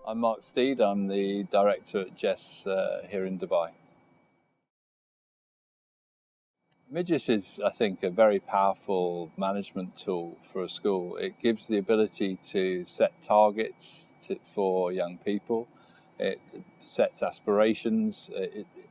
I'm Mark Steed. I'm the director at JESS here in Dubai. MidYIS is, I think, a very powerful management tool for a school. It gives the ability to set targets for young people. It sets aspirations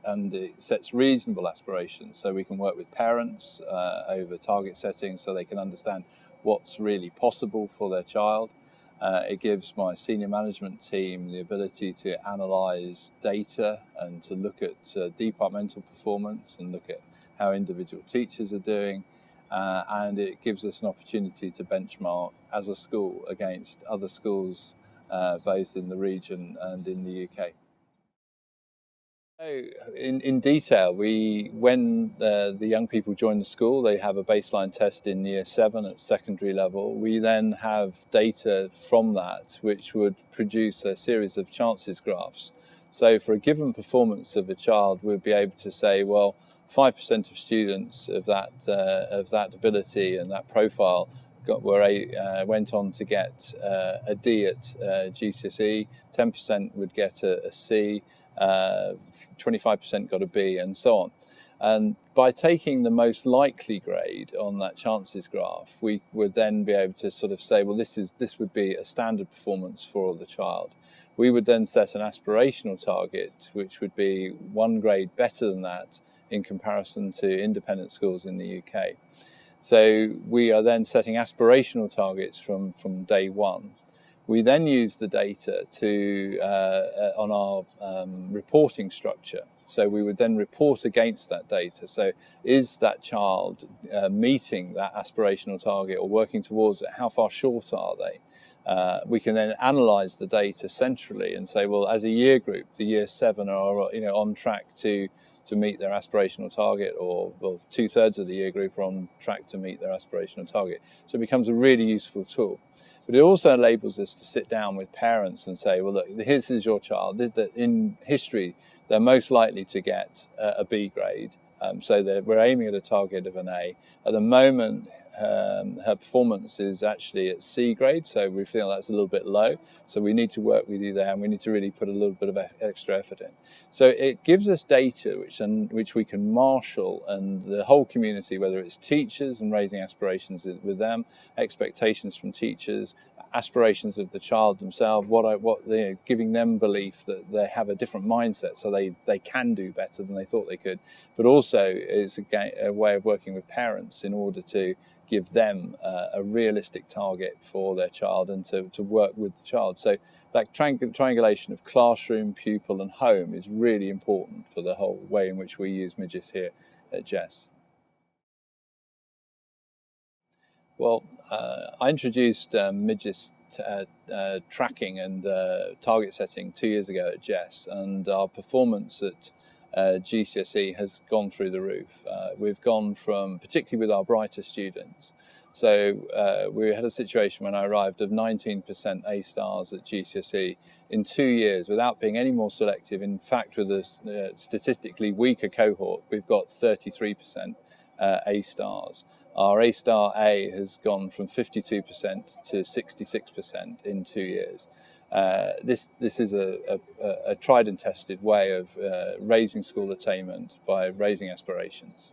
and it sets reasonable aspirations, so we can work with parents over target setting so they can understand what's really possible for their child. It gives my senior management team the ability to analyse data and to look at departmental performance and look at how individual teachers are doing, and it gives us an opportunity to benchmark as a school against other schools both in the region and in the UK. So in detail, when the young people join the school, they have a baseline test in Year 7 at secondary level. We then have data from that which would produce a series of chances graphs. So for a given performance of a child, we'd be able to say, well, 5% of students of that ability and that profile went on to get a D at GCSE, 10% would get a C, 25% got a B, and so on. And by taking the most likely grade on that chances graph, we would then be able to sort of say, well, this would be a standard performance for the child. We would then set an aspirational target, which would be one grade better than that in comparison to independent schools in the UK. So we are then setting aspirational targets from day one. We then use the data on our reporting structure. So we would then report against that data. So is that child meeting that aspirational target or working towards it? How far short are they? We can then analyse the data centrally and say, well, as a year group, the Year 7 are on track to meet their aspirational target, or 2/3 of the year group are on track to meet their aspirational target. So it becomes a really useful tool. But it also enables us to sit down with parents and say, well, look, this is your child. In history, they're most likely to get a B grade. So we're aiming at a target of an A. At the moment, her performance is actually at C grade, so we feel that's a little bit low. So we need to work with you there, and we need to really put a little bit of extra effort in. So it gives us data which we can marshal, and the whole community, whether it's teachers and raising aspirations with them, expectations from teachers, aspirations of the child themselves, giving them belief that they have a different mindset, so they can do better than they thought they could. But also it's a way of working with parents in order to give them a realistic target for their child and to work with the child. So that triangulation of classroom, pupil and home is really important for the whole way in which we use MidYIS here at JESS. Well, I introduced MidYIS tracking and target setting 2 years ago at JESS, and our performance at GCSE has gone through the roof. We've gone from, particularly with our brighter students, so we had a situation when I arrived of 19% A stars at GCSE in 2 years without being any more selective. In fact, with a statistically weaker cohort, we've got 33% A stars. Our A star A has gone from 52% to 66% in 2 years. This is a tried and tested way of raising school attainment by raising aspirations.